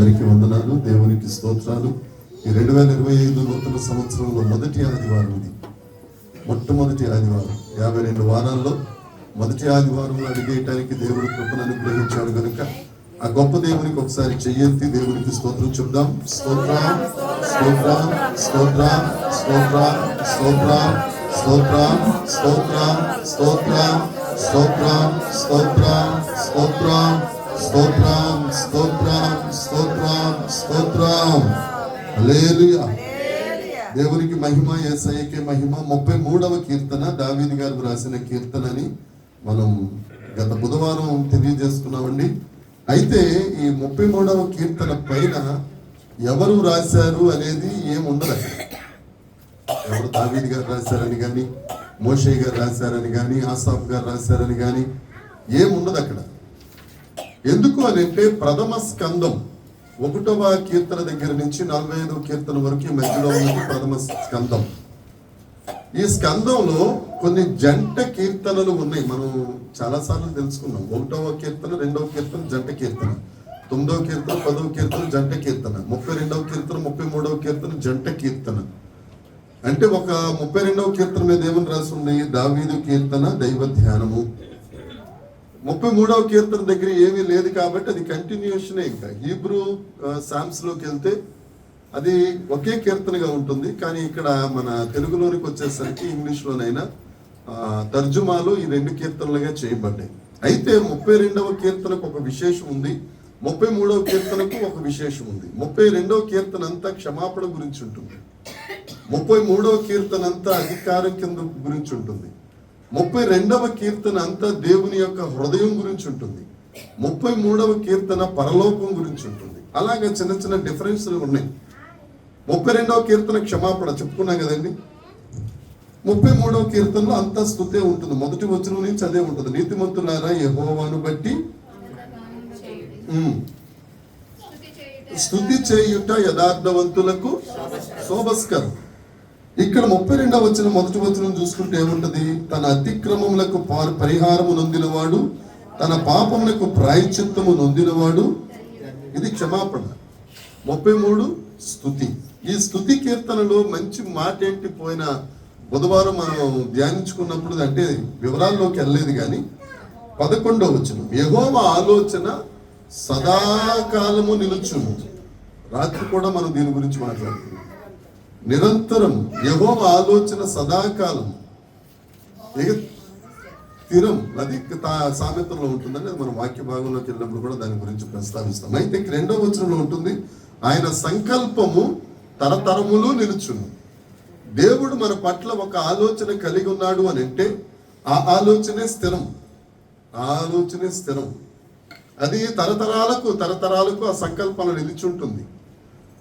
అందరికీ వందనాలు, దేవునికి స్తోత్రాలు. ఈ 2025 నూతన సంవత్సరంలో మొదటి ఆదివారం ఇది, మొట్టమొదటి ఆదివారం. 52 వారాల్లో మొదటి ఆదివారంలో అడిగేయటానికి దేవుడు కృపను అనుగ్రహించాడు కనుక ఆ గొప్ప దేవునికి ఒకసారి చెయ్యెత్తి దేవునికి స్తోత్రం చెప్దాం. స్తోత్రం స్తోత్రం స్తోత్రం స్తోత్రం స్తోత్రం స్తోత్రం స్తోత్రం స్తోత్రం స్తోత్రం స్తోత్రం స్తోత్రం స్తోత్రం స్తోత్రం స్తోత్రం స్తోత్రం. హల్లెలూయా. దేవునికి మహిమ, యేసయ్యకే మహిమ. 33వ కీర్తన దావీదు గారు రాసిన కీర్తనని మనం గత బుధవారం తెలియజేసుకున్నామండి. అయితే ఈ 33వ కీర్తన పైన ఎవరు రాశారు అనేది ఏముండదు. ఎవరు దావీదు గారు రాశారని కానీ, మోషే గారు రాశారని కానీ, ఆసాఫ్ గారు రాశారని కానీ ఏముండదు అక్కడ. ఎందుకు అని అంటే ప్రథమ స్కందం 1వ కీర్తన దగ్గర నుంచి 45వ కీర్తన వరకు మధ్యలో ఉన్నది ప్రథమ స్కందం. ఈ స్కందంలో కొన్ని జంట కీర్తనలు ఉన్నాయి. మనం చాలాసార్లు తెలుసుకున్నాం. 1వ కీర్తన, 2వ కీర్తన జంట కీర్తన, 9వ కీర్తన, 10వ కీర్తన జంట కీర్తన, 32వ కీర్తన, 33వ కీర్తన జంట కీర్తన. అంటే ఒక 32వ కీర్తన మీద ఏమని రాసి ఉన్నాయి? దావీదు కీర్తన, దైవ ధ్యానము. 33వ కీర్తన దగ్గర ఏమీ లేదు కాబట్టి అది కంటిన్యూషనే. ఇంకా హీబ్రూ సామ్స్ లోకి వెళ్తే అది ఒకే కీర్తనగా ఉంటుంది. కానీ ఇక్కడ మన తెలుగులోనికి వచ్చేసరికి ఇంగ్లీష్లోనైనా తర్జుమాలు ఈ 2 కీర్తనలుగా చేయబడ్డాయి. అయితే 32వ కీర్తనకు ఒక విశేషం ఉంది, 33వ కీర్తనకు ఒక విశేషం ఉంది. 32వ కీర్తన అంతా క్షమాపణ గురించి ఉంటుంది, 33వ కీర్తన అంతా అధికారం కింద గురించి ఉంటుంది, 32వ కీర్తన అంతా దేవుని యొక్క హృదయం గురించి ఉంటుంది, 33వ కీర్తన పరలోకం గురించి ఉంటుంది. అలాగే చిన్న చిన్న డిఫరెన్స్లు ఉన్నాయి. 32వ కీర్తన క్షమాపణ చెప్పుకున్నాం కదండి. 33వ కీర్తనలో అంతా స్తుతే ఉంటుంది. మొదటి వచనం నుంచి అదే ఉంటుంది. నీతిమంతులారా యెహోవాను బట్టి స్తుతి చేయుట యథార్థవంతులకు శోభస్కరం. ఇక్కడ 32వ వచనం మొదటి వచనం చూసుకుంటే ఏముంటది? తన అతిక్రమములకు పరిహారము నొందినవాడు, తన పాపములకు ప్రాయశ్చిత్తము నొందినవాడు. ఇది క్షమాపణ. 33 స్తుతి. ఈ స్తుతి కీర్తనలో మంచి మాట ఏంటి? పోయిన బుధవారం మనం ధ్యానించుకున్నప్పుడు, అంటే వివరాల్లోకి వెళ్ళలేదు కానీ 11వ వచనం, యెహోవా ఆలోచన సదాకాలము నిలుచును. రాత్రి కూడా మనం దీని గురించి మాట్లాడుతున్నాం. నిరంతరం యెహోవా ఆలోచన సదాకాలం స్థిరం. అది సామెతలో ఉంటుందని అది మనం వాక్య భాగంలోకి వెళ్ళినప్పుడు కూడా దాని గురించి ప్రస్తావిస్తాం. అయితే 2వ వచనంలో ఉంటుంది, ఆయన సంకల్పము తరతరములు నిలుచును. దేవుడు మన పట్ల ఒక ఆలోచన కలిగి ఉన్నాడు అని అంటే ఆ ఆలోచనే స్థిరం. ఆ ఆలోచనే స్థిరం. అది తరతరాలకు ఆ సంకల్పం నిలిచుంటుంది.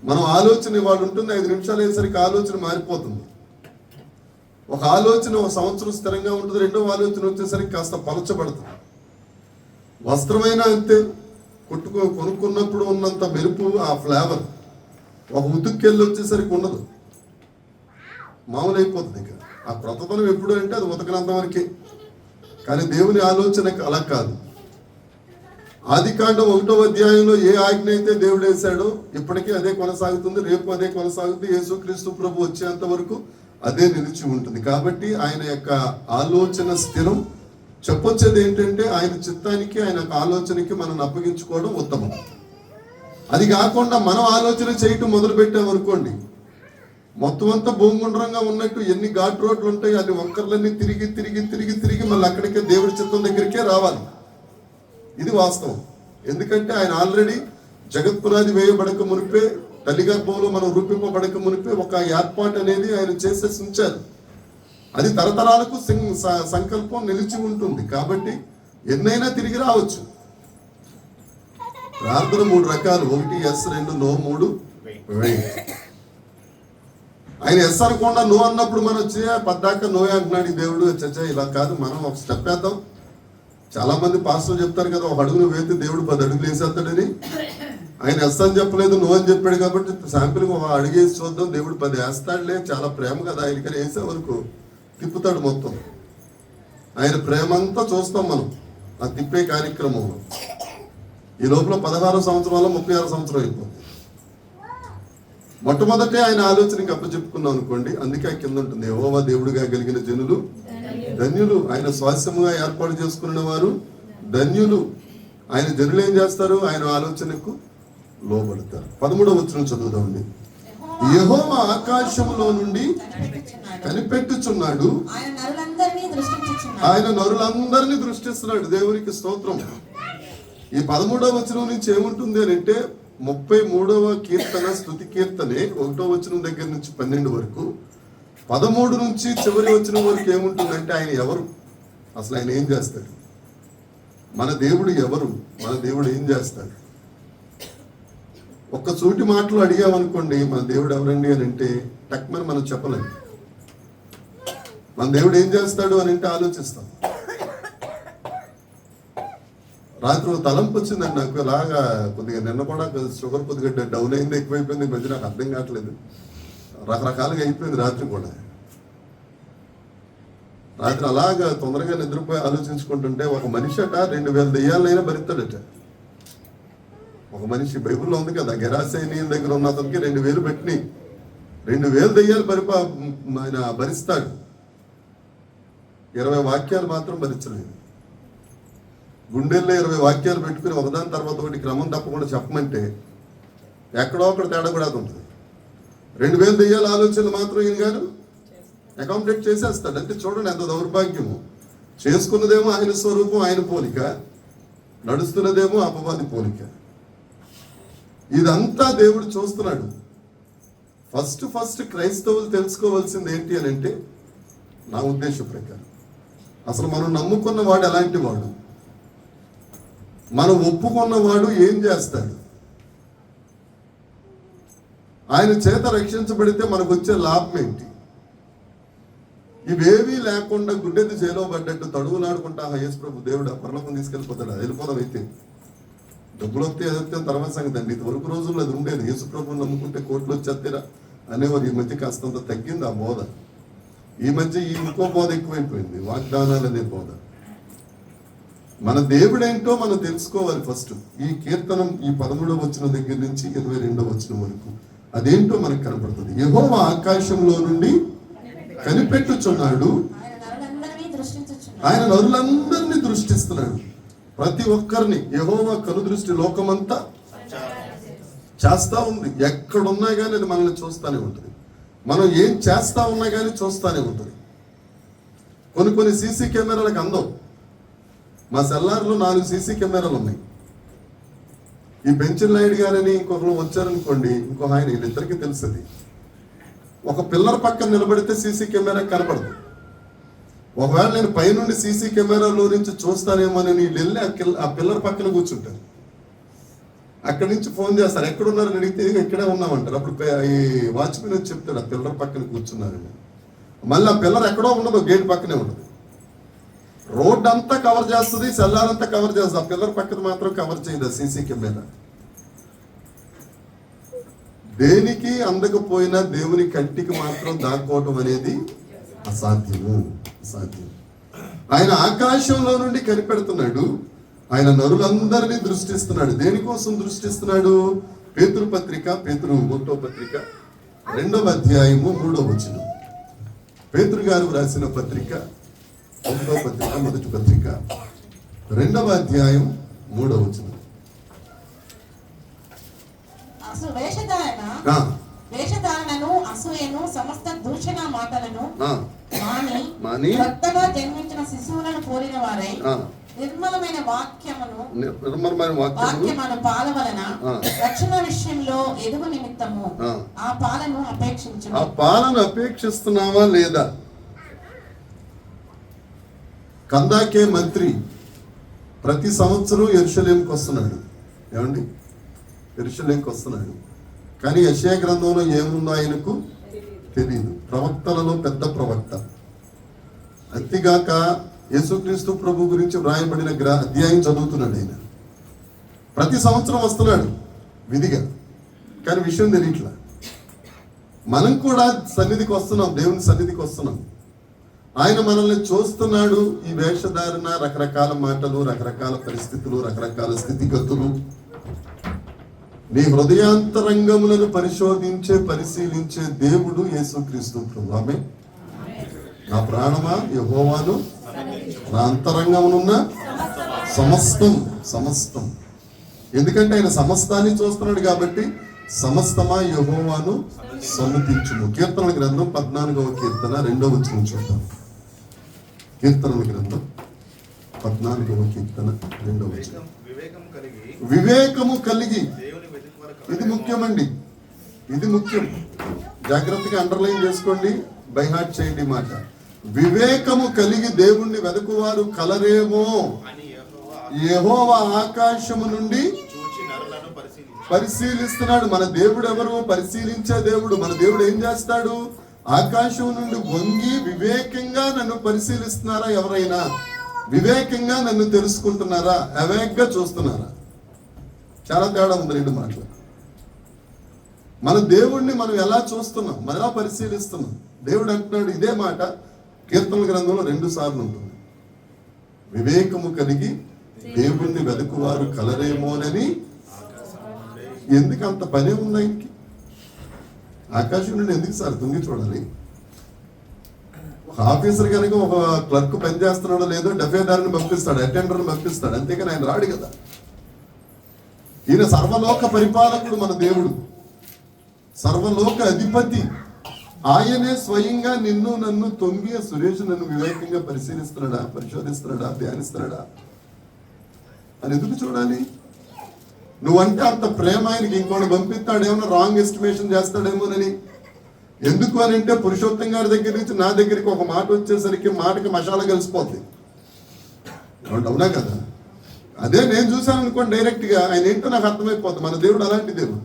మనం ఆలోచన ఇవాళ ఉంటుంది, 5 నిమిషాలు అయ్యేసరికి ఆలోచన మారిపోతుంది. ఒక ఆలోచన ఒక సంవత్సరం స్థిరంగా ఉంటుంది, 2వ ఆలోచన వచ్చేసరికి కాస్త పలచబడుతుంది. వస్త్రమైనా అంతే, కొనుక్కున్నప్పుడు ఉన్నంత మెరుపు, ఆ ఫ్లేవర్ ఒక ఉతుక్కెళ్ళి వచ్చేసరికి ఉండదు, మామూలు అయిపోతుంది. ఇక ఆ క్రొత్తతనం ఎప్పుడు అంటే అది ఉతకనంత వరకే. కానీ దేవుని ఆలోచన అలా కాదు. ఆదికాండం 1వ అధ్యాయంలో ఏ ఆజ్ఞ అయితే దేవుడు వేశాడో ఇప్పటికీ అదే కొనసాగుతుంది, రేపు అదే కొనసాగుతుంది, యేసుక్రీస్తు ప్రభు వచ్చేంత వరకు అదే నిలిచి ఉంటుంది. కాబట్టి ఆయన యొక్క ఆలోచన స్థిరం. చెప్పొచ్చేది ఏంటంటే ఆయన చిత్తానికి, ఆయన ఆలోచనకి మనం అప్పగించుకోవడం ఉత్తమం. అది కాకుండా మనం ఆలోచన చేయటం మొదలు పెట్టామనుకోండి, మొత్తం అంతా భూమిగుండ్రంగా ఉన్నట్టు ఎన్ని ఘాట్ రోడ్లు ఉంటాయి, అది వంకర్లన్నీ తిరిగి తిరిగి తిరిగి తిరిగి మళ్ళీ అక్కడికే దేవుడి చిత్తం దగ్గరికే రావాలి. ఇది వాస్తవం. ఎందుకంటే ఆయన ఆల్రెడీ జగత్పునాది వేయబడక మునిపే, తల్లి గర్భంలో మనం రూపింపబడక మునిపే ఒక ఏర్పాటు అనేది ఆయన చేసేసి ఉంచారు. అది తరతరాలకు సంకల్పం నిలిచి ఉంటుంది. కాబట్టి ఎన్నైనా తిరిగి రావచ్చు. ప్రార్థన 3 రకాలు. 1 ఎస్, 2 నో, 3 వెయిట్. ఆయన ఎస్ అనకుండా నో అన్నప్పుడు మనం పద్దాక నో అంటున్నాడు ఈ దేవుడు. చచ్చా ఇలా కాదు, మనం ఒక స్టెప్ వేద్దాం. చాలా మంది పాస్టర్లు చెప్తారు కదా, ఒక అడుగును వేస్తే దేవుడు 10 అడుగులు వేసేస్తాడని. ఆయన ఎస్ అని చెప్పలేదు, నో అని చెప్పాడు కాబట్టి శాంపిల్ ఒక అడిగేసి చూద్దాం, దేవుడు 10 వేస్తాడులే, చాలా ప్రేమ కదా ఆయనకని వేసే వరకు తిప్పుతాడు మొత్తం. ఆయన ప్రేమ అంతా చూస్తాం మనం ఆ తిప్పే కార్యక్రమంలో. ఈ లోపల 16వ సంవత్సరంలో 36 సంవత్సరం అయిపోతుంది. మొట్టమొదటే ఆయన ఆలోచనకి అప్పచెప్పుకున్నాం అనుకోండి. అందుకే ఆ కింద ఉంటుంది, యెహోవా దేవుడిగా కలిగిన జనులు ధన్యులు, ఆయన స్వాస్యముగా ఏర్పాటు చేసుకున్న వారు ధన్యులు. ఆయన జనులు ఏం చేస్తారు? ఆయన ఆలోచనకు లోబడతారు. 13వ వచనం చదువుదామండి. యెహోవా ఆకాశములో నుండి కనిపెట్టుచున్నాడు, ఆయన నరులందరినీ దృష్టిస్తున్నాడు. దేవునికి స్తోత్రం. ఈ 13వ వచనం నుంచి ఏముంటుంది అని అంటే 33వ కీర్తన స్తుతి కీర్తనే 1వ వచనం దగ్గర నుంచి 12 వరకు, 13 నుంచి చివరి వచనం వరకు ఏముంటుందంటే ఆయన ఎవరు, అసలు ఆయన ఏం చేస్తాడు, మన దేవుడు ఎవరు, మన దేవుడు ఏం చేస్తాడు. ఒక్క సూటి మాటలు అడిగామనుకోండి మన దేవుడు ఎవరండి అని అంటే టక్మని మనం చెప్పలేము. మన దేవుడు ఏం చేస్తాడు అని అంటే ఆలోచిస్తాం. రాత్రి తలంపు వచ్చిందండి నాకు, అలాగా కొద్దిగా నిన్న కూడా షుగర్ కొద్దిగా డౌన్ అయింది, ఎక్కువైపోయింది. మధ్య నాకు అర్థం కావట్లేదు, రకరకాలుగా అయిపోయింది. రాత్రి కూడా రాత్రి అలాగా తొందరగా నిద్రపోయి ఆలోచించుకుంటుంటే ఒక మనిషి అట 2000 దెయ్యాలైనా భరిస్తాడట. ఒక మనిషి బైబుల్లో ఉంది కదా, గెరాసేనీయుల దగ్గర ఉన్న అతనికి 2000 పెట్టినాయి. 2000 దెయ్యాలు ఆయన భరిస్తాడు. 20 వాక్యాలు మాత్రం భరించలేదు. గుండెల్లో 20 వాక్యాలు పెట్టుకుని ఒకదాని తర్వాత ఒకటి క్రమం తప్పకుండా చెప్పమంటే ఎక్కడో ఒకటి తేడా కూడా ఉంటుంది. 2000 దెయ్యాల ఆలోచనలు మాత్రం ఈయన గారు అకామిడేట్ చేసేస్తాడు. అంటే చూడండి ఎంత దౌర్భాగ్యము. చేసుకున్నదేమో ఆయన స్వరూపం, ఆయన పోలిక, నడుస్తున్నదేమో అపవాది పోలిక. ఇదంతా దేవుడు చూస్తున్నాడు. ఫస్ట్ క్రైస్తవులు తెలుసుకోవాల్సింది ఏంటి అని అంటే, నా ఉద్దేశ ప్రకారం అసలు మనం నమ్ముకున్న వాడు ఎలాంటి వాడు, మనం ఒప్పుకున్నవాడు ఏం చేస్తాడు, ఆయన చేత రక్షించబడితే మనకు వచ్చే లాభం ఏంటి. ఇవేవీ లేకుండా గుడ్డెద్దు చేలో పడ్డట్టు తడువులాడుకుంటా యేసు ప్రభు దేవుడు ఆ పరలోకం తీసుకెళ్ళిపోతాడు. వెళ్ళిపోదాం అయితే డబ్బులు వస్తే ఏదైతే తర్వాత సంగతి అండి. ఇంతవరకు రోజుల్లో అది ఉండేది. యేసు ప్రభుని నమ్ముకుంటే కోట్లు వచ్చేస్తారా అనేవారు. ఈ మధ్య కాస్తంత తగ్గింది ఆ బోధ. ఈ మధ్య ఈ ఇంకో బోధ ఎక్కువైపోయింది, వాగ్దానాలు అనే బోధ. మన దేవుడేంటో మనం తెలుసుకోవాలి ఫస్ట్. ఈ కీర్తనం ఈ 13వ వచనం దగ్గర నుంచి 22వ వచనం వరకు అదేంటో మనకు కనపడుతుంది. యెహోవా ఆకాశంలో నుండి కనిపెట్టుచున్నాడు, ఆయన నరులందరినీ దృష్టిస్తున్నాడు. ప్రతి ఒక్కరిని యెహోవా కనుదృష్టి లోకమంతా చేస్తా ఉంది. ఎక్కడున్నా కానీ అది మనల్ని చూస్తానే ఉంటుంది. మనం ఏం చేస్తా ఉన్నా కానీ చూస్తానే ఉంటుంది. కొన్ని సీసీ కెమెరాలకు అందం. మా సెల్లార్లో 4 సీసీ కెమెరాలు ఉన్నాయి. ఈ బెంచన్ నాయుడు గారని ఇంకొకరు వచ్చారనుకోండి, ఇంకో ఆయన, వీళ్ళిద్దరికీ తెలుస్తుంది. ఒక పిల్లర్ పక్కన నిలబడితే సీసీ కెమెరా కనపడదు. ఒకవేళ నేను పైనుండి సీసీ కెమెరాలో నుంచి చూస్తానేమో అని వీళ్ళు వెళ్ళి ఆ పిల్లర్ పక్కన కూర్చుంటారు. అక్కడి నుంచి ఫోన్ చేస్తారు, ఎక్కడున్నారని అడిగితే ఇక్కడే ఉన్నామంటారు. అప్పుడు ఈ వాచ్మెన్ వచ్చి చెప్తాడు ఆ పిల్లర్ పక్కన కూర్చున్నారని. మళ్ళీ ఆ పిల్లర్ ఎక్కడో ఉండదు, గేట్ పక్కనే ఉండదు. రోడ్ అంతా కవర్ చేస్తుంది, సెల్లార్ అంతా కవర్ చేస్తుంది, ఆ పిల్లర్ పక్కన మాత్రం కవర్ చేయదు సీసీ కెమెరా. దేనికి అందకపోయినా దేవుని కంటికి మాత్రం దాక్కోవటం అనేది అసాధ్యము. ఆయన ఆకాశంలో నుండి కనిపెడుతున్నాడు, ఆయన నరులందరినీ దృష్టిస్తున్నాడు. దేనికోసం దృష్టిస్తున్నాడు? పేతురు పత్రిక, పేతురు 1వ పత్రిక 2వ అధ్యాయము 3వ వచనం. పేతురు గారు రాసిన పత్రిక 1వ పత్రిక, మొదటి పత్రిక 2వ అధ్యాయం 3వ వచనం. వేషధారణను, అసూయను, సమస్త దూషణ మాటలను మాని కొత్తగా జన్మించిన శిశువులను పోలిన వారై నిర్మలమైన వాక్యమును పాల వలన రక్షణ విషయంలో ఎదుగు నిమిత్తము ఆ పాలను అపేక్షించు. ఆ పాలను అపేక్షిస్తున్నావా లేదా? కందాకే మంత్రి ప్రతి సంవత్సరం యెరూషలేముకి వస్తున్నాడు. ఏమండి, యెరూషలేముకి వస్తున్నాడు. కానీ యెషయా గ్రంథంలో ఏముందో ఆయనకు తెలియదు. ప్రవక్తలలో పెద్ద ప్రవక్త. అంతేగాక యేసుక్రీస్తు ప్రభు గురించి వ్రాయబడిన అధ్యాయం చదువుతున్నాడు ఆయన. ప్రతి సంవత్సరం వస్తున్నాడు విధిగా, కానీ విషయం తెలియట్లా. మనం కూడా సన్నిధికి వస్తున్నాం, దేవుని సన్నిధికి వస్తున్నాం. ఆయన మనల్ని చూస్తున్నాడు. ఈ వేషధారణ, రకరకాల మాటలు, రకరకాల పరిస్థితులు, రకరకాల స్థితిగతులు, నీ హృదయాంతరంగములను పరిశీలించే దేవుడు యేసుక్రీస్తు ప్రభువు. ఆమేన్. నా ప్రాణమా యెహోవాను, నా అంతరంగమునున్న సమస్తం. ఎందుకంటే ఆయన సమస్తాన్ని చూస్తున్నాడు కాబట్టి, సమస్తమా యెహోవాను సన్నుతించుము. కీర్తనల గ్రంథం 14వ కీర్తన 2వ వచనం చూద్దాం. కీర్తనల గ్రంథం 14వ కీర్తన 2వ వచనం. వివేకము కలిగి, ఇది ముఖ్యమండి, ఇది ముఖ్యం. జాగ్రత్తగా అండర్లైన్ చేసుకోండి, బై హార్ట్ చేయండి మాట. వివేకము కలిగి దేవుణ్ణి వెదకువారు కలరేమో. యెహోవా ఆకాశము నుండి పరిశీలిస్తున్నాడు. మన దేవుడు ఎవరు? పరిశీలించే దేవుడు. మన దేవుడు ఏం చేస్తాడు? ఆకాశం నుండి వంగి వివేకంగా నన్ను పరిశీలిస్తున్నారా? ఎవరైనా వివేకంగా నన్ను తెలుసుకుంటున్నారా? అవేగ్గా చూస్తున్నారా? చాలా తేడా ఉంది రెండు మాటలు. మన దేవుణ్ణి మనం ఎలా చూస్తున్నాం, మనం ఎలా పరిశీలిస్తున్నాం? దేవుడు అంటున్నాడు ఇదే మాట కీర్తనల గ్రంథంలో 2 సార్లు ఉంటుంది. వివేకము కలిగి దేవుణ్ణి వెతుకువారు కలరేమోనని. ఎందుకు అంత పని ఉంది ఆయనకి? ఆకాశం నుండి ఎందుకు సార్ తుంగి చూడాలి? ఒక ఆఫీసర్ కనుక ఒక క్లర్క్ పని చేస్తున్నాడో లేదో డఫేదారుని పంపిస్తాడు, అటెండర్ని పంపిస్తాడు, అంతేకాని ఆయన రాడు కదా. ఈయన సర్వలోక పరిపాలకుడు, మన దేవుడు సర్వలోక అధిపతి. ఆయనే స్వయంగా నిన్ను నన్ను తొంగి, సురేష్ నన్ను వివేకంగా పరిశీలిస్తున్నాడా, పరిశోధిస్తున్నాడా, ధ్యానిస్తున్నాడా అని ఎందుకు చూడాలి? నువ్వంటే అంత ప్రేమ ఆయనకి. ఇంకోటి పంపిస్తాడు, ఏమన్నా రాంగ్ ఎస్టిమేషన్ చేస్తాడేమోనని. ఎందుకు అని అంటే పురుషోత్తం గారి దగ్గర నుంచి నా దగ్గరికి ఒక మాట వచ్చేసరికి మాటకి మసాలా కలిసిపోద్ది. అవునా కదా? అదే నేను చూశాను అనుకోండి డైరెక్ట్గా, ఆయన ఏంటో నాకు అర్థమైపోతుంది. మన దేవుడు అలాంటి దేవుడు.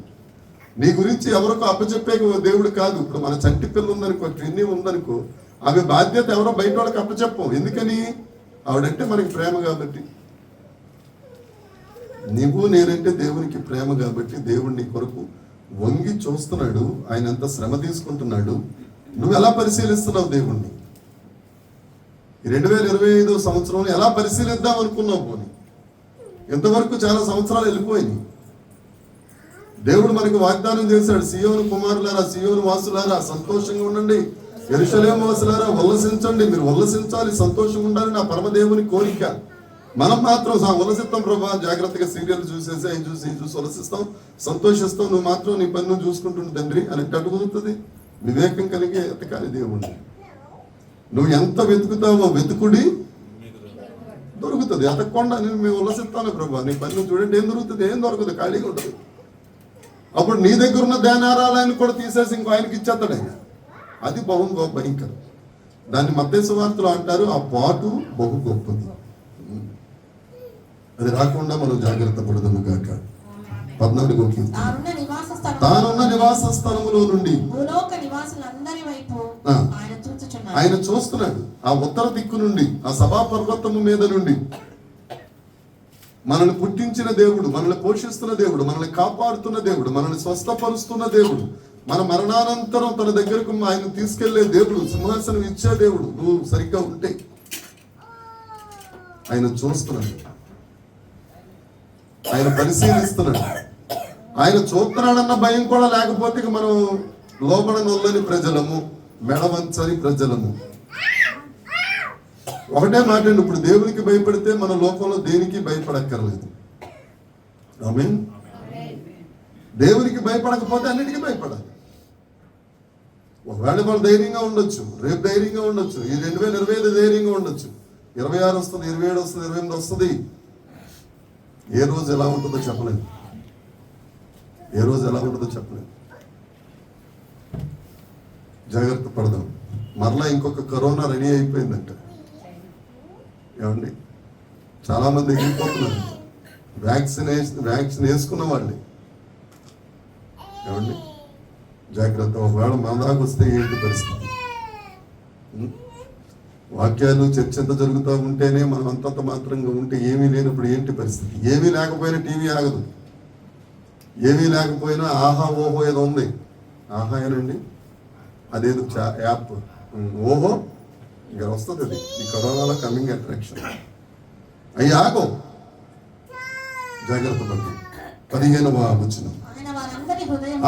నీ గురించి ఎవరికో అప్పచెప్పే దేవుడు కాదు. ఇప్పుడు మన చంటి పిల్ల ఉందనుకో, ట్విన్నీ ఉందనుకో, ఆమె బాధ్యత ఎవరో బయట వాళ్ళకి అప్పచెప్పం. ఎందుకని? ఆవిడంటే మనకి ప్రేమ కాబట్టి. నువ్వు నేనంటే దేవునికి ప్రేమ కాబట్టి దేవుడిని కొరకు వంగి చూస్తున్నాడు. ఆయన ఎంత శ్రమ తీసుకుంటున్నాడు. నువ్వు ఎలా పరిశీలిస్తున్నావు దేవుణ్ణి? 2025 సంవత్సరంలో ఎలా పరిశీలిద్దాం అనుకున్నావు? పోనీ ఇంతవరకు చాలా సంవత్సరాలు వెళ్ళిపోయినాయి. దేవుడు మనకు వాగ్దానం చేశాడు, సియోను కుమారులారా, సియోను వాసులారా సంతోషంగా ఉండండి, యెరూషలేము వాసులారా ఉల్లసించండి. మీరు ఉల్లసించాలి, సంతోషంగా ఉండాలి, నా పరమదేవుని కోరిక. మనం మాత్రం ఉల్లసిస్తాం ప్రభా, జాగ్రత్తగా సీరియల్ చూసేసి అవి చూసి ఉల్లసిస్తాం, సంతోషిస్తాం. నువ్వు మాత్రం నీ పని నువ్వు చూసుకుంటుంది తండ్రి అని అటు కుదురుతుంది. వివేకం కలిగే ఎతకాలి దేవుణ్ణి. నువ్వు ఎంత వెతుకుతావో వెతుకుడి దొరుకుతుంది. ఎతకుండా నేను మేము ఉల్లసిస్తాను ప్రభా, నీ పని నువ్వు చూడండి. ఏం దొరుకుతుంది? ఏం దొరకదు, ఖాళీగా ఉంటుంది. అప్పుడు నీ దగ్గర ఉన్న ధ్యానారాలను కూడా తీసేసి ఇంకో ఆయనకి ఇచ్చేస్తాడు ఆయన. అది భయంకరం. దాన్ని మత్తయి సువార్తలో అంటారు, ఆ పాటు బహు గొప్పది. అది రాకుండా మనం జాగ్రత్త పడదాము గాక. 14వ కీర్తన. తానున్న నివాస స్థలములో నుండి ఆయన చూస్తున్నాడు. ఆ ఉత్తర దిక్కు నుండి, ఆ సభా పర్వతము మీద నుండి మనల్ని పుట్టించిన దేవుడు, మనల్ని పోషిస్తున్న దేవుడు, మనల్ని కాపాడుతున్న దేవుడు, మనల్ని స్వస్థపరుస్తున్న దేవుడు, మన మరణానంతరం తన దగ్గరకు ఆయన తీసుకెళ్లే దేవుడు, సింహాసనం ఇచ్చే దేవుడు. నువ్వు సరిగ్గా ఉంటే ఆయన చూస్తున్నాడు, ఆయన పరిశీలిస్తున్నాడు. ఆయన చూస్తున్నాడన్న భయం కూడా లేకపోతే మనం లోబడనొల్లని ప్రజలము, మెడవంచని ప్రజలము. ఒకటే మాట అండి, ఇప్పుడు దేవునికి భయపడితే మన లోకంలో దేనికి భయపడక్కర్లేదు. ఆమేన్. దేవునికి భయపడకపోతే అన్నిటికీ భయపడాలి. ఒకవేళ వాళ్ళు ధైర్యంగా ఉండొచ్చు, రేపు ధైర్యంగా ఉండొచ్చు, ఈ 2025 ధైర్యంగా ఉండొచ్చు, 26 వస్తుంది, 27 వస్తుంది, 28 వస్తుంది. ఏ రోజు ఎలా ఉంటుందో చెప్పలేదు. ఏ రోజు ఎలా ఉంటుందో చెప్పలేదు. జాగ్రత్త పడదాం. మరలా ఇంకొక కరోనా రెడీ అయిపోయిందంట. ఏమండి, చాలా మంది ఎగిరిపోతున్నారు. వ్యాక్సిన్ వేసుకున్న వాళ్ళని. ఏమండి, జాగ్రత్త. ఒకవేళ మన దాకా వస్తే ఏంటి పరిస్థితి? వాక్యాలు చర్చ ఎంత జరుగుతూ ఉంటేనే మనం అంతంత మాత్రంగా ఉంటే ఏమీ లేనప్పుడు ఏంటి పరిస్థితి? ఏమీ లేకపోయినా టీవీ ఆగదు, ఏమీ లేకపోయినా ఆహా ఓహో ఏదో ఉంది. ఆహా ఏనండి, అదేదో యాప్ ఓహో ఇక వస్తుంది అది ఈ కరోనాలో కమింగ్ అట్రాక్షన్. అయ్యాగో జాగ్రత్త పడి 15వ వచనం.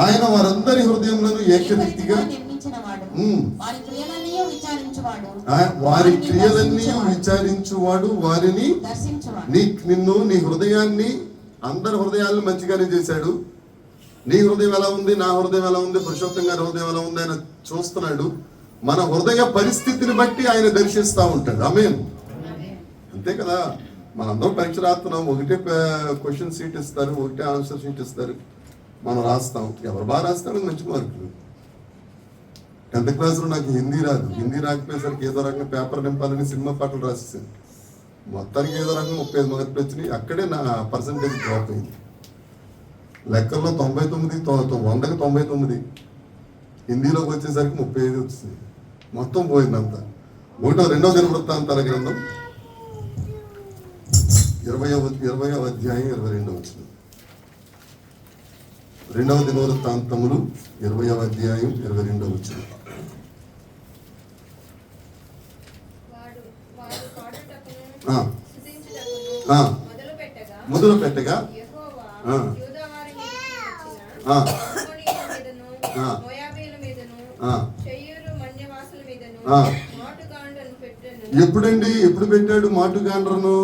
ఆయన వారందరి హృదయములను ఏకరీతిగా వారి క్రియలన్నీ విచారించువాడు, వారిని నిన్ను నీ హృదయాన్ని, అందరి హృదయాలను మంచిగానే చేశాడు. నీ హృదయం ఎలా ఉంది, నా హృదయం ఎలా ఉంది, పురుషోత్తం గారి హృదయం ఎలా ఉంది ఆయన చూస్తున్నాడు. మన హృదయ పరిస్థితిని బట్టి ఆయన దర్శిస్తూ ఉంటాడు. ఆమేన్. అంతే కదా, మనందరం పరీక్ష రాస్తున్నాం, ఒకటే క్వశ్చన్ షీట్ ఇస్తారు, ఒకటే ఆన్సర్ షీట్ ఇస్తారు, మనం రాస్తాం. ఎవరు బాగా రాస్తారో మంచి మార్కులు. 10th క్లాస్లో నాకు హిందీ రాదు, హిందీ రాకపోయేసరికి ఏదో రకంగా పేపర్ నింపాలని సినిమా పాటలు రాసేసాను. మొత్తానికి ఏదో రకంగా 35 మార్కులు వచ్చినాయి. అక్కడే నా పర్సంటేజ్ డ్రాప్ అయింది. లెక్కల్లో 99, 100కి 99, హిందీలోకి వచ్చేసరికి 35 వచ్చింది. మొత్తం పోయిందంతా. 2వ దినవృత్తాంతాల గ్రంథం 20వ అధ్యాయం 22వ వచనం. 2వ దినవృత్తాంతములు 20వ అధ్యాయం 22వ వచనం. మొదలు పెట్టగా ఎప్పుడండి, ఎప్పుడు పెట్టాడు మాటుగాండ్రను?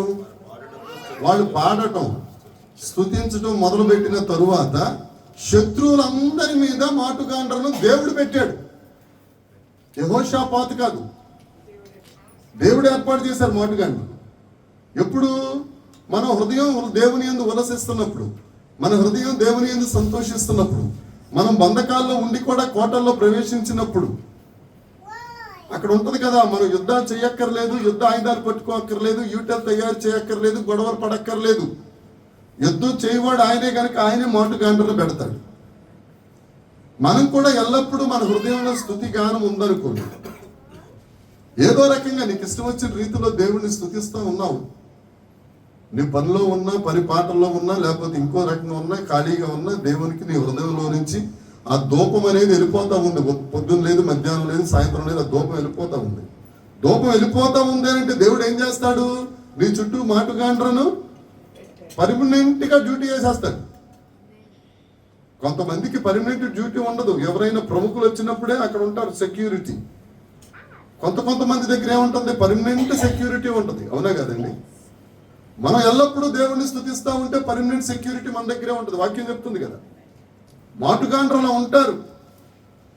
వాళ్ళు పాడటం, స్తుతించటం మొదలు పెట్టిన తరువాత శత్రువులందరి మీద మాటుగాండ్రను దేవుడు పెట్టాడు. యెహోషాపాతు కాదు, దేవుడు ఏర్పాటు చేశారు మాటుగాండ్రు. ఎప్పుడు? మన హృదయం దేవుని యందు ఉల్లసిస్తున్నప్పుడు, మన హృదయం దేవుని యందు సంతోషిస్తున్నప్పుడు, మనం బంధకాల్లో ఉండి కూడా కోటల్లో ప్రవేశించినప్పుడు. అక్కడ ఉంటది కదా, మనం యుద్ధాలు చేయక్కర్లేదు, యుద్ధ ఆయుధాలు పట్టుకోక్కర్లేదు, యూటెల్ తయారు చేయక్కర్లేదు, గొడవలు పడక్కర్లేదు. యుద్ధం చేయవాడు ఆయనే కనుక ఆయనే మాటుగాండ్రను పెడతాడు. మనం కూడా ఎల్లప్పుడూ మన హృదయంలో స్తుతి గానం ఉందనుకోండి, ఏదో రకంగా నీకు ఇష్టం వచ్చిన రీతిలో దేవుడిని స్తుతిస్తూ ఉన్నావు. నీ పనిలో ఉన్నా, పని పాటల్లో ఉన్నా, లేకపోతే ఇంకో రకంగా ఉన్నా, ఖాళీగా ఉన్నా, దేవునికి నీ హృదయంలో నుంచి ఆ ధూపం అనేది వెళ్ళిపోతా ఉంది. పొద్దున్న లేదు, మధ్యాహ్నం లేదు, సాయంత్రం లేదు, ఆ ధూపం వెళ్ళిపోతా ఉంది. ధూపం వెళ్ళిపోతా ఉంది అంటే దేవుడు ఏం చేస్తాడు? నీ చుట్టూ మాటుగాండ్రను పర్మనెంట్ గా డ్యూటీ చేసేస్తాడు. కొంతమందికి పర్మనెంట్ డ్యూటీ ఉండదు. ఎవరైనా ప్రముఖులు వచ్చినప్పుడే అక్కడ ఉంటారు సెక్యూరిటీ. కొంతమంది దగ్గర ఏముంటుంది? పర్మనెంట్ సెక్యూరిటీ ఉంటుంది. అవునా కదండి? మనం ఎల్లప్పుడూ దేవుణ్ణి స్తుతిస్తూ ఉంటే పర్మనెంట్ సెక్యూరిటీ మన దగ్గరే ఉంటుంది. వాక్యం చెప్తుంది కదా. మాటుగాండ్రలో ఉంటారు.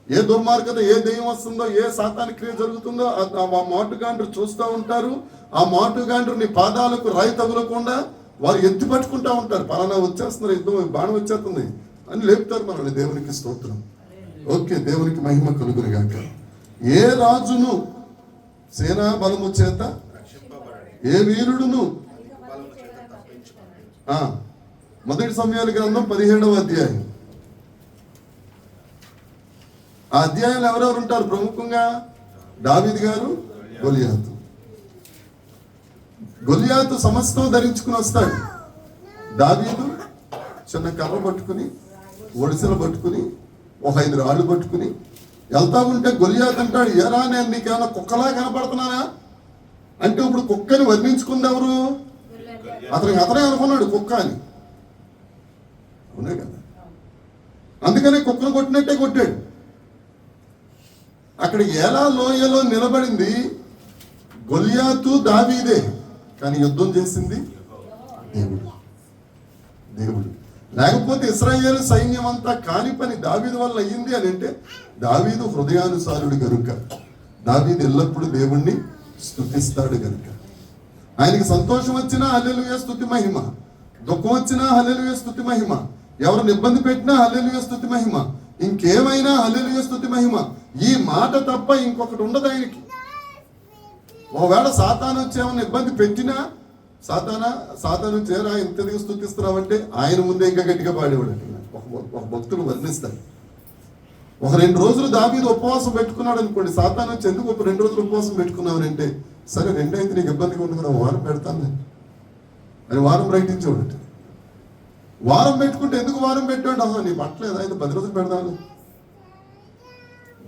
ఏ దుర్మార్గత, ఏ దెయ్యం వస్తుందో, ఏ సాతానిక క్రియ జరుగుతుందో ఆ మాటుగాండ్రు చూస్తూ ఉంటారు. ఆ మాటుగాండ్రు నీ పాదాలకు రాయి తగులకుండా వారు ఎత్తి పట్టుకుంటా ఉంటారు. పలానా వచ్చేస్తున్నారు, యుద్ధం బాణం వచ్చేస్తుంది అని లేపుతారు మనల్ని. దేవునికి స్తోత్రం. ఓకే, దేవునికి మహిమ కలుగును గాక. ఏ రాజును సేనా బలము చేత, ఏ వీరుడును 1 సమూయేలు గ్రంథం 17వ అధ్యాయం. ఆ అధ్యాయంలో ఎవరెవరు ఉంటారు? ప్రముఖంగా దావీదు గారు, గొలియాతు సమస్తం ధరించుకుని వస్తాడు. దావీదు చిన్న కర్ర పట్టుకుని, ఒడిసెలు పట్టుకుని, ఒక 5 రాళ్ళు పట్టుకుని వెళ్తా ఉంటే గొలియాతు అంటాడు, ఎరా నేను నీకేమైనా కుక్కలా కనపడుతున్నానా అంటే, ఇప్పుడు కుక్కని వర్ణించుకుంది ఎవరు? అతనే అనుకున్నాడు కుక్క అని. అవునే కదా, అందుకనే కుక్కను కొట్టినట్టే కొట్టాడు. అక్కడ ఏలా లోయలో నిలబడింది గొలియాతు, దావీదే, కానీ యుద్ధం చేసింది దేవుడు. లేకపోతే ఇశ్రాయేలు సైన్యం అంతా కాని పని దావీదు వల్ల అయ్యింది అని అంటే, దావీదు హృదయానుసారుడు గనుక, దావీదు ఎల్లప్పుడూ దేవుణ్ణి స్తుతిస్తాడు గనుక, ఆయనకి సంతోషం వచ్చినా హల్లెలూయా స్తుతి మహిమ, దుఃఖం వచ్చినా హల్లెలూయా స్తుతి మహిమ, ఎవరిని ఇబ్బంది పెట్టినా హల్లెలూయా స్తుతి మహిమ, ఇంకేమైనా హల్లెలూయా స్తుతి మహిమ. ఈ మాట తప్ప ఇంకొకటి ఉండదు ఆయనకి. ఒకవేళ సాతాను వచ్చి ఏమైనా ఇబ్బంది పెట్టినా, సాతాను చేరా ఇంతగా స్తుతిస్తున్నావంటే ఆయన ముందే ఇంకా గట్టిగా పాడేవాడు. ఒక భక్తులు వర్ణిస్తారు. ఒక 2 రోజులు దావీదు ఉపవాసం పెట్టుకున్నాడు అనుకోండి. సాతాను వచ్చి ఎందుకు 2 రోజులు ఉపవాసం పెట్టుకున్నావనంటే, సరే 2 అయితే నీకు ఇబ్బందిగా ఉంది కదా, వారం పెడతాను అని వారం ప్రకటించేవాడు. వారం పెట్టుకుంటే ఎందుకు వారం పెట్టాడు? అసలు నీ పట్టలేదు, అయితే 10 రోజులు పెడతాను.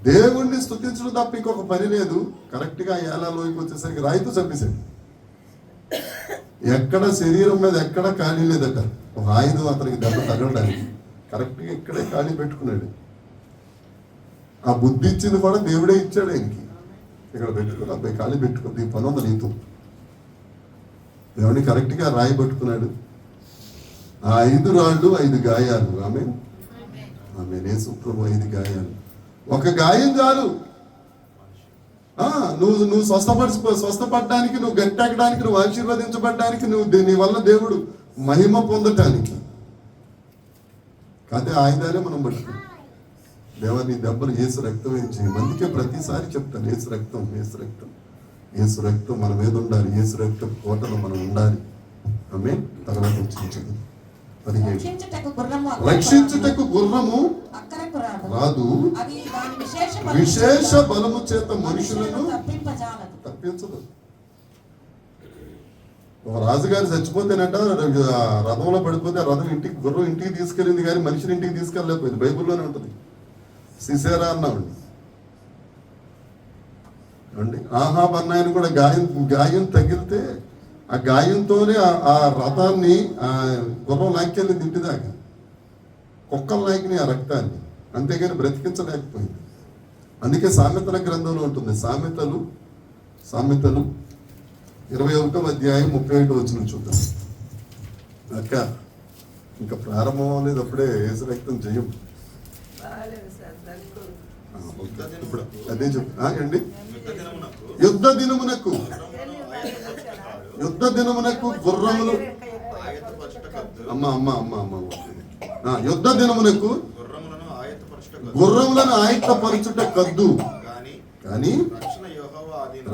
దేవుణ్ణి స్తుతించడం తప్ప ఇంకొక పని లేదు. కరెక్ట్గా ఏలాలోకి వచ్చేసరికి రాయితో చంపేశాడు. ఎక్కడ శరీరం మీద ఎక్కడ ఖాళీ లేదట. ఒక ఆయుధం అతనికి దెబ్బ తగలడానికి కరెక్ట్గా ఇక్కడే ఖాళీ పెట్టుకున్నాడు. ఆ బుద్ధి ఇచ్చింది కూడా దేవుడే ఇచ్చాడు ఆయనకి. ఇక్కడ పెట్టుకుని అబ్బాయి ఖాళీ పెట్టుకుంది, ఈ పని ఉంది నీతో. దేవుడిని కరెక్ట్గా రాయి పట్టుకున్నాడు. ఆ 5 రాళ్ళు 5 గాయాలు. ఆమె యేసుప్రభు 5 గాయాలు. ఒక గాయం చాలు. నువ్వు స్వస్థపడడానికి, నువ్వు గట్టెక్కడానికి, నువ్వు ఆశీర్వదించబడడానికి, నీ వల్ల దేవుడు మహిమ పొందటానికి. కాదే ఆయుధాలే మనం పట్టుకున్నాం. దేవాన్ని దెబ్బలు యేసు రక్తం ఏం చేయం. అందుకే ప్రతిసారి చెప్తాను, యేసు రక్తం, యేసు రక్తం, యేసు రక్తం మన మీద ఉండాలి. యేసు రక్తం కోటలో మనం ఉండాలి. ఆమె తర్వాత వచ్చింది 17. రక్షించుటకు గుర్రము రాదు, విశేష బలము చేత మనుషులను తప్పించదు. ఒక రాజుగారు చచ్చిపోతేనట, రథంలో పడిపోతే రథం గుర్రం ఇంటికి తీసుకెళ్ళింది కానీ మనిషిని ఇంటికి తీసుకెళ్ళలేకపోయింది. బైబిల్లోనే ఉంటుంది. సిసేరా అన్నామండి. ఆహాబ్ అన్నాయని కూడా గాయం తగిలితే ఆ గాయంతోనే ఆ రథాన్ని ఆ గుర్రం లాక్కెళ్ళింది ఇంటి దాకా. కుక్కలు లాకిని ఆ రక్తాన్ని, అంతేగాని బ్రతికించలేకపోయింది. అందుకే సామెతల గ్రంథంలో ఉంటుంది. సామెతలు 21వ అధ్యాయం 31వ వచనం చూద్దాం. అక్క ఇంకా ప్రారంభం అనేది అప్పుడే యేసు రక్తం జయం. ఇప్పుడు అదే అండి. యుద్ధ దినమునకు గుర్రములు యుద్ధ దినమునకు గుర్రములను ఆయత్తపరచుట కద్దు, కానీ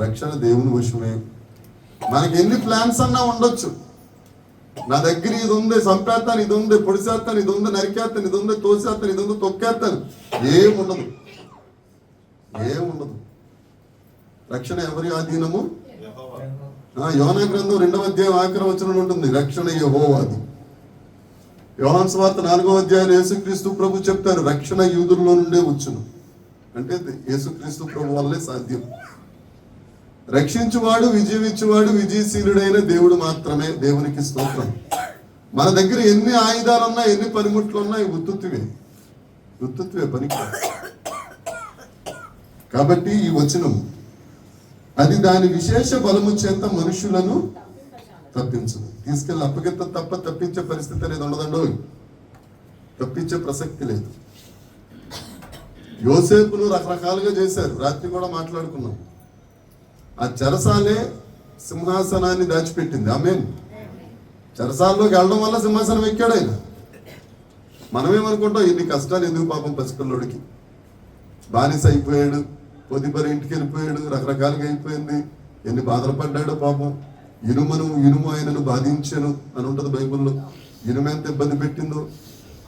రక్షణ దేవుని వశమే. మనకి ఎన్ని ప్లాన్స్ అన్నా ఉండొచ్చు. నా దగ్గర ఇది ఉంది, చంపేస్తాను, ఇది ఉంది, పొడిసేస్తాను, ఇది ఉంది, నరికేస్తాను, ఇది ఉంది, తోసేస్తాను, ఇది ఉంది, తొక్కేస్తాను. ఏముండదు. రక్షణ ఎవరి ఆధీనము? యోనా గ్రంథం 2వ అధ్యాయం ఆఖరి వచనంలో ఉంటుంది, రక్షణ యెహోవాది. యోహాను సువార్త 4వ అధ్యాయం యేసుక్రీస్తు ప్రభు చెప్తారు, రక్షణ యూదుల్లో నుండే వచ్చును. అంటే యేసుక్రీస్తు ప్రభు వల్లే సాధ్యం. రక్షించువాడు, విజయమిచ్చువాడు, విజయశీలుడైన దేవుడు మాత్రమే. దేవునికి స్తోత్రం. మన దగ్గర ఎన్ని ఆయుధాలున్నా, ఎన్ని పనిముట్లు ఉన్నా ఉత్తుత్వే పనికి. కాబట్టి ఈ వచనం అది దాని విశేష బలము చేత మనుషులను తప్పించదు. తీసుకెళ్ళి అప్పగిత్త తప్ప తప్పించే పరిస్థితి అనేది ఉండదండో. తప్పించే ప్రసక్తి లేదు. యోసేపును రకరకాలుగా చేశారు. రాత్రి కూడా మాట్లాడుకున్నాం. ఆ చెరసాలే సింహాసనాన్ని దాచిపెట్టింది. ఆమేన్. చెరసాల్లోకి వెళ్ళడం వల్ల సింహాసనం ఎక్కాడు ఆయన. మనమేమనుకుంటాం, ఎన్ని కష్టాలు ఎందుకు పాపం పసిపిల్లోడికి. బానిస అయిపోయాడు, పొద్దుపరి ఇంటికి వెళ్ళిపోయాడు, రకరకాలుగా అయిపోయింది. ఎన్ని బాధలు పడ్డాడో పాపం. ఇనుము ఆయనను బాధించను అని ఉంటుంది బైబిల్లో. ఇనుము ఎంత ఇబ్బంది పెట్టిందో.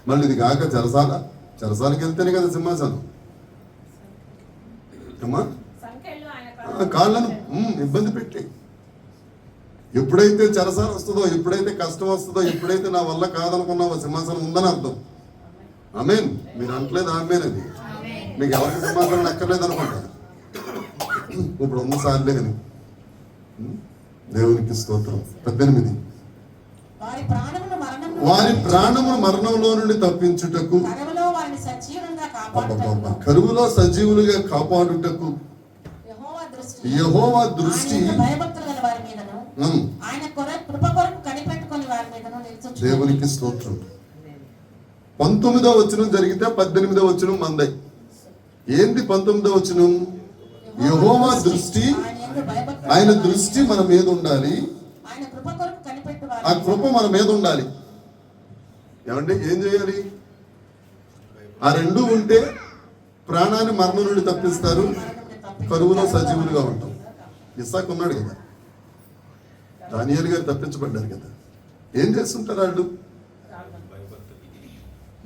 మళ్ళీ ఇది కాక చెరసాలకి వెళ్తేనే కదా సింహాసనం. అమ్మా కాళ్ళను ఇబ్బంది పెట్టి, ఎప్పుడైతే చెరసాల వస్తుందో, ఎప్పుడైతే కష్టం వస్తుందో, ఎప్పుడైతే నా వల్ల కాదనుకున్నావో సింహాసనం ఉందని అర్థం. ఆమేన్. మీరు అంటలేదు ఆమేన్. అది మీకు ఎవరికి సింహాసనం ఎక్కర్లేదు అనుకుంటా. ఇప్పుడు ఉన్న సార్లే అని. దేవునికి స్తోత్రం. 18 వారి ప్రాణమును మరణంలో నుండి తప్పించుటకు, కరువులో సజీవులుగా కాపాడుటకు యెహోవా దృష్టి దేవునికి స్తోత్రం. 19వ వచనం జరిగితే 18వ వచనం మందై. ఏంటి 19వ వచనం? యెహోవా దృష్టి, ఆయన దృష్టి మన మీద ఉండాలి. ఆ కృప మన మీద ఉండాలి. ఏమంటే ఏం చేయాలి? ఆ రెండు ఉంటే ప్రాణాన్ని మరణం నుండి తప్పిస్తారు, కరువులో సజీవులుగా ఉంటాం. ఇస్సాకు ఉన్నాడు కదా, దానియేలు గారు తప్పించబడ్డారు కదా. ఏం చేస్తుంటారు వాళ్ళు?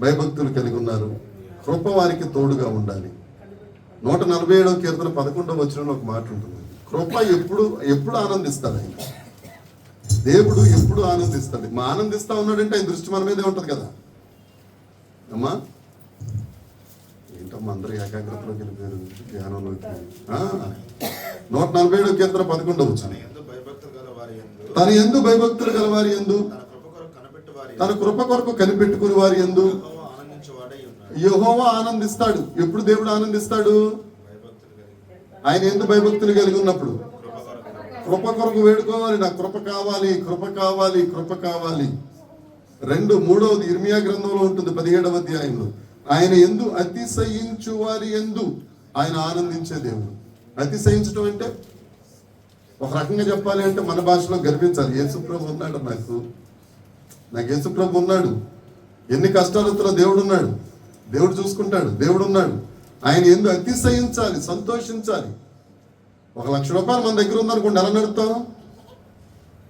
భయభక్తులు కలిగి ఉన్నారు. కృప వారికి తోడుగా ఉండాలి. 147వ కీర్తన 11వ వచనంలో ఒక మాట ఉంటుంది. కృప ఎప్పుడు ఆనందిస్తాడు ఆయన. దేవుడు ఎప్పుడు ఆనందిస్తాడు. మా ఆనందిస్తా ఉన్నాడంటే ఆయన దృష్టి మన మీదే ఉంటుంది కదా అమ్మా. ఏంటమ్మా అందరూ ఏకాగ్రతలోకి వెళ్ళిపోయారు, ధ్యానంలోకి. 147 కీర్తన 11 వచ్చింది. తన యందు భయభక్తులు గల వారి యందు, తన కృప కొరకు కనిపెట్టుకుని వారి యందు యెహోవా ఆనందిస్తాడు. ఎప్పుడు దేవుడు ఆనందిస్తాడు? ఆయన యందు భయభక్తులు కలిగి ఉన్నప్పుడు. కృప కొరకు వేడుకోవాలి, నాకు కృప కావాలి, కృప కావాలి, కృప కావాలి. 3వది ఇర్మియా గ్రంథంలో ఉంటుంది 17వ అధ్యాయంలో. ఆయన యందు అతిశయించు వారి యందు ఆయన ఆనందించే దేవుడు. అతిశయించడం అంటే ఒక రకంగా చెప్పాలి అంటే మన భాషలో గర్వించాలి. యేసుప్రభు ఉన్నాడు, నాకు యేసుప్రభు ఉన్నాడు. ఎన్ని కష్టాలు వచ్చినా దేవుడు ఉన్నాడు, దేవుడు చూసుకుంటాడు, దేవుడు ఉన్నాడు. ఆయన యందు అతిశయించాలి, సంతోషించాలి. 1,00,000 రూపాయలు మన దగ్గర ఉందనుకోండి, ఎలా నడుస్తాం?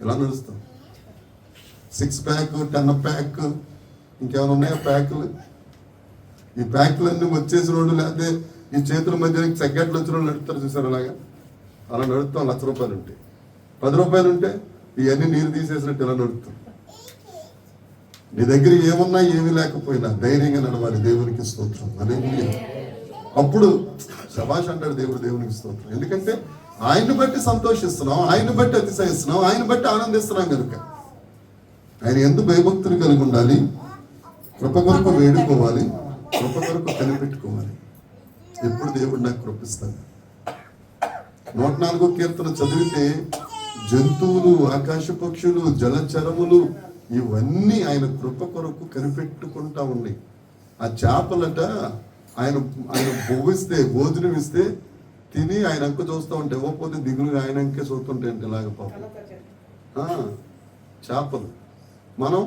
ఎలా నడుస్తాం? 6 ప్యాక్, 10 ప్యాక్, ఇంకేమైనా ఉన్నాయా ప్యాకులు? ఈ ప్యాకులన్నీ వచ్చేసిన వాళ్ళు, లేకపోతే ఈ చేతుల మధ్య సెగ్గట్లు వచ్చిన వాళ్ళు నడుపుతారు చూసారు. అలా నడుపుతాం. 1,00,000 రూపాయలు ఉంటే, 10 రూపాయలు ఉంటే ఇవన్నీ నీరు తీసేసినట్టు ఇలా నడుపుతాం. నీ దగ్గర ఏమన్నా ఏమీ లేకపోయినా ధైర్యంగా నడవాలి. దేవునికి స్తోత్రం. హల్లెలూయా. అప్పుడు శభాష్ అంటాడు దేవుడు. దేవునికి స్తోత్రం. ఎందుకంటే ఆయన్ని బట్టి సంతోషిస్తున్నాం, ఆయన్ని బట్టి అతిశయిస్తున్నాం, ఆయన బట్టి ఆనందిస్తున్నాం కనుక. ఆయన ఎందుకు భయభక్తులు కలిగి ఉండాలి, కృప కొరకు వేడుకోవాలి, కృప కొరకు కనిపెట్టుకోవాలి. ఎప్పుడు దేవుడు నాకు కృపిస్తాడు. 104 కీర్తన చదివితే జంతువులు, ఆకాశ పక్షులు, జలచరములు ఇవన్నీ ఆయన కృప కొరకు కనిపెట్టుకుంటా ఉన్నాయి. ఆ చేపలట ఆయన భోజనం ఇస్తే తిని ఆయన అంక చూస్తూ ఉంటే, ఇవ్వకపోతే దిగులుగా ఆయన అంకే చూస్తుంటే అంటే ఇలాగ పాపం. చేపలు మనం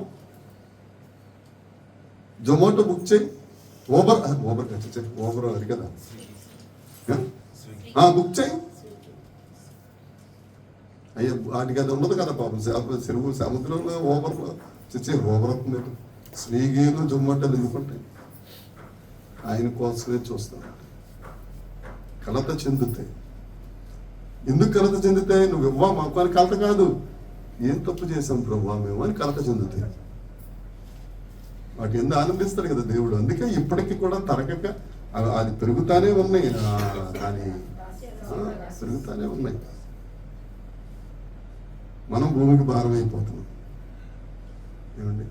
జొమాటో బుక్ చేయి, ఓబర్ అది కదా, బుక్ చేయి. అయ్యా వాటికి అది ఉండదు కదా పాపం. చెరువు సముద్రంలో ఓబర్ అవుతుంది. స్విగ్గీలు జొమాటోలు ఎందుకుంటాయి? ఆయన కోసమే చూస్తాడు. కలత చెందుతాయి. ఎందుకు కలత చెందుతాయి? నువ్వు ఇవ్వా మాకు అని కలత కాదు, ఏం తప్పు చేశాం ప్రభు మేము అని కలత చెందుతాయి. వాటి ఎందుకు ఆనందిస్తాడు కదా దేవుడు. అందుకే ఇప్పటికీ కూడా తరగక అది పెరుగుతానే ఉన్నాయి, దాని పెరుగుతానే ఉన్నాయి. మనం భూమికి భారం అయిపోతున్నాం. ఏమండి,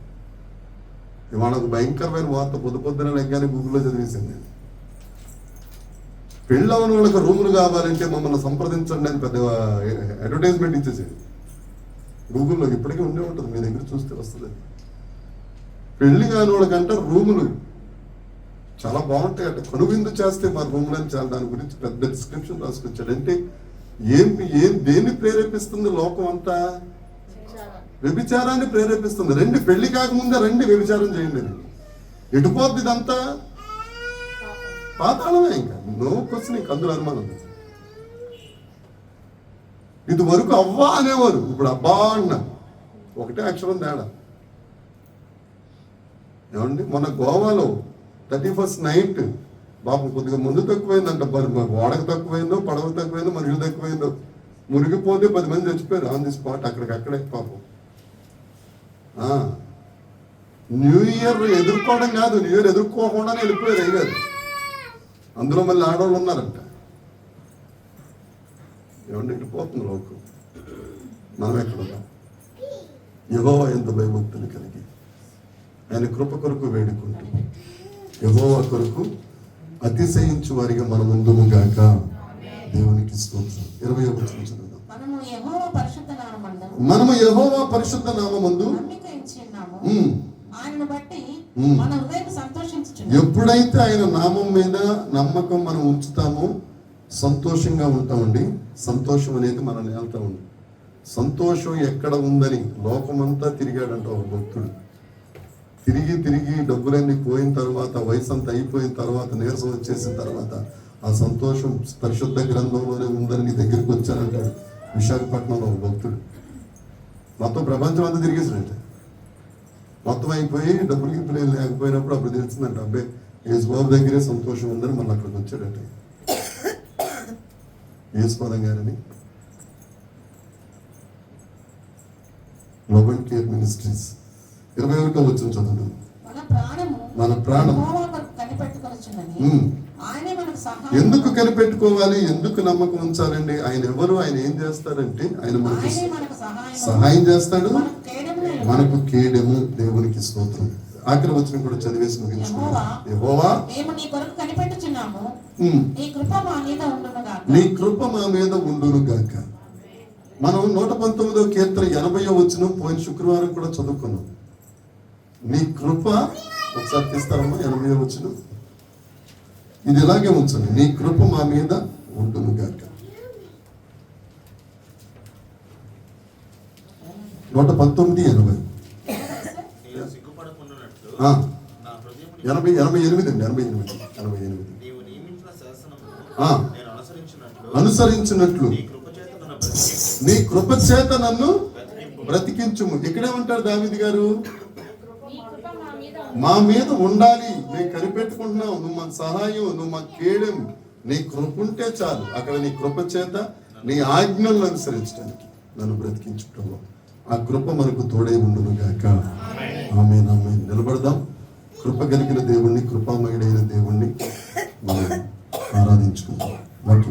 ఇవాళ ఒక భయంకరమైన వార్త పొద్దున లెగ్గానే గూగుల్లో చదివేసింది. పెళ్ళవని వాళ్ళకి రూములు కావాలంటే మమ్మల్ని సంప్రదించండి అని పెద్ద అడ్వర్టైజ్మెంట్ ఇచ్చేసేది గూగుల్లో. ఇప్పటికీ ఉండే ఉంటుంది, మీ దగ్గర చూస్తే వస్తుంది. పెళ్లి కాని వాళ్ళకంటే రూములు చాలా బాగుంటాయి అంటే కనువిందు చేస్తే మా రూములు అని చాలా దాని గురించి పెద్ద డిస్క్రిప్షన్ రాసుకొచ్చాడు. అంటే దేన్ని ప్రేరేపిస్తుంది? లోకం అంతా వ్యభిచారాన్ని ప్రేరేపిస్తుంది. రండి, పెళ్లి కాకముందే రండి వ్యభిచారం చేయండి. ఎటుపోద్ది ఇదంతా? పాతాళమే. ఇంకా నో క్వశ్చన్, ఇంక అందులో అనుమానం. ఇది వరకు అవ్వా అనేవారు, ఇప్పుడు అబ్బా అన్నా. ఒకటే అక్షరం తేడా. ఏమండి, మొన్న గోవాలో 31st నైట్ పాపం కొద్దిగా ముందు తక్కువైందంట. ఓడకు తక్కువైందో, పడవ తక్కువైందో, మనుషులు తక్కువైందో, మునిగిపోతే 10 మంది చచ్చిపోయారు ఆన్ ది స్పాట్. అక్కడికక్కడే పాపం. న్యూ ఇయర్ ఎదుర్కోవడం కాదు, న్యూ ఇయర్ ఎదుర్కోకుండానే వెళ్ళిపోయారు అయ్యారు. అందులో మళ్ళీ ఆడవాళ్ళు ఉన్నారంట. ఏమంటే ఇటుపోతుంది లోకం. మనం ఎక్కడున్నాం? యెహోవా ఎంత భయభక్తులు కలిగి ఆయన కృప కొరకు వేడుకుంటూ యెహోవా కొరకు అతిశయించు వారిగా మన ముందుము గాక. దేవునికి స్తోత్రం. 21వ వచనం చదువుదాం. మనము యెహోవా పరిశుద్ధ నామమందు ఆయనను బట్టి మన హృదయం సంతోషించుచున్నది. ఎప్పుడైతే ఆయన నామం మీద నమ్మకం మనం ఉంచుతామో సంతోషంగా ఉంటామండి. సంతోషం అనేది మనల్ని వెళ్తా ఉంది. సంతోషం ఎక్కడ ఉందని లోకమంతా తిరిగాడంట ఒక భక్తుడు. తిరిగి డబ్బులన్నీ పోయిన తర్వాత, వయసు అంతా అయిపోయిన తర్వాత, నీరసం వచ్చేసిన తర్వాత ఆ సంతోషం పరిశుద్ధ గ్రంథంలోనే ఉందని నీ దగ్గరికి వచ్చానంటాడు విశాఖపట్నంలో ఒక భక్తుడు. మొత్తం ప్రపంచం అంతా తిరిగేసినట్టే. మొత్తం అయిపోయి డబ్బులు గిప్పులు లేకపోయినప్పుడు అప్పుడు తెలిసిందంట, అబ్బాయి యేసుబాబు దగ్గరే సంతోషం ఉందని మళ్ళీ అక్కడికి వచ్చాడట యేసుపాదం గారని. లవ్ అండ్ కేర్ మినిస్ట్రీస్ 21వ వచనం చదువు. మన ప్రాణము మన ప్రాణం యెహోవా కొరకు కనిపెట్టుకొని కనిపెట్టుచున్నది. ఉమ్. ఆయనే మనకు సహాయం. ఎందుకు కనిపెట్టుకోవాలి, ఎందుకు నమ్మకం ఉంచాలండి? ఆయన ఎవరు, ఆయన ఏం చేస్తారంటే ఆయన మనకు ఆయనే మనకు సహాయం. సహాయం చేస్తాడు, మనకు కేడెమునై ఉన్నాడు. మనకు కేడెము. దేవునికి స్తోత్రం. ఆఖరి వచనం కూడా చదివేసి ముగించుకుందాం. యెహోవా మేము నీ కొరకు కనిపెట్టుచున్నాము, ఉమ్, నీ కృప మా మీద ఉండునుగాక. నీ కృప మా మీద ఉండును గాక. మనం 119వ కీర్తన 80వ వచనం పోయిన శుక్రవారం కూడా చదువుకున్నాం. నీ కృప, ఒకసారి తీస్తారమ్మా 80వ వచనం. ఇది ఇలాగే ఉంచండి, నీ కృప మా మీద ఉండును గాక. 119:80. నీవు సిగ్గుపడకుండానట్లు ఆ, నా హృదయమును 88 అండి, 88. నీవు నియమించిన శాసనమును ఆ, నేను అనుసరించినట్లు అనుసరించినట్లు నీ కృపచేత నన్ను బ్రతికించు. నీ కృప చేత నన్ను బ్రతికించుము. ఇక్కడేమంటారు దావీదు గారు? మా మీద ఉండాలి, మేము కనిపెట్టుకుంటున్నావు, నువ్వు మాకు సహాయం, నువ్వు మాకు కేడెం, నీ కృప ఉంటే చాలు. అక్కడ నీ కృప చేత నీ ఆజ్ఞలను అనుసరించడానికి నన్ను బ్రతికించుకుంటావు. ఆ కృప మనకు తోడై ఉండును గాక. ఆమేన్, ఆమేన్. నిలబడదాం. కృప కలిగిన దేవుణ్ణి, కృపామయుడైన దేవుణ్ణి మనం ఆరాధించుకుందాం. వాక్యం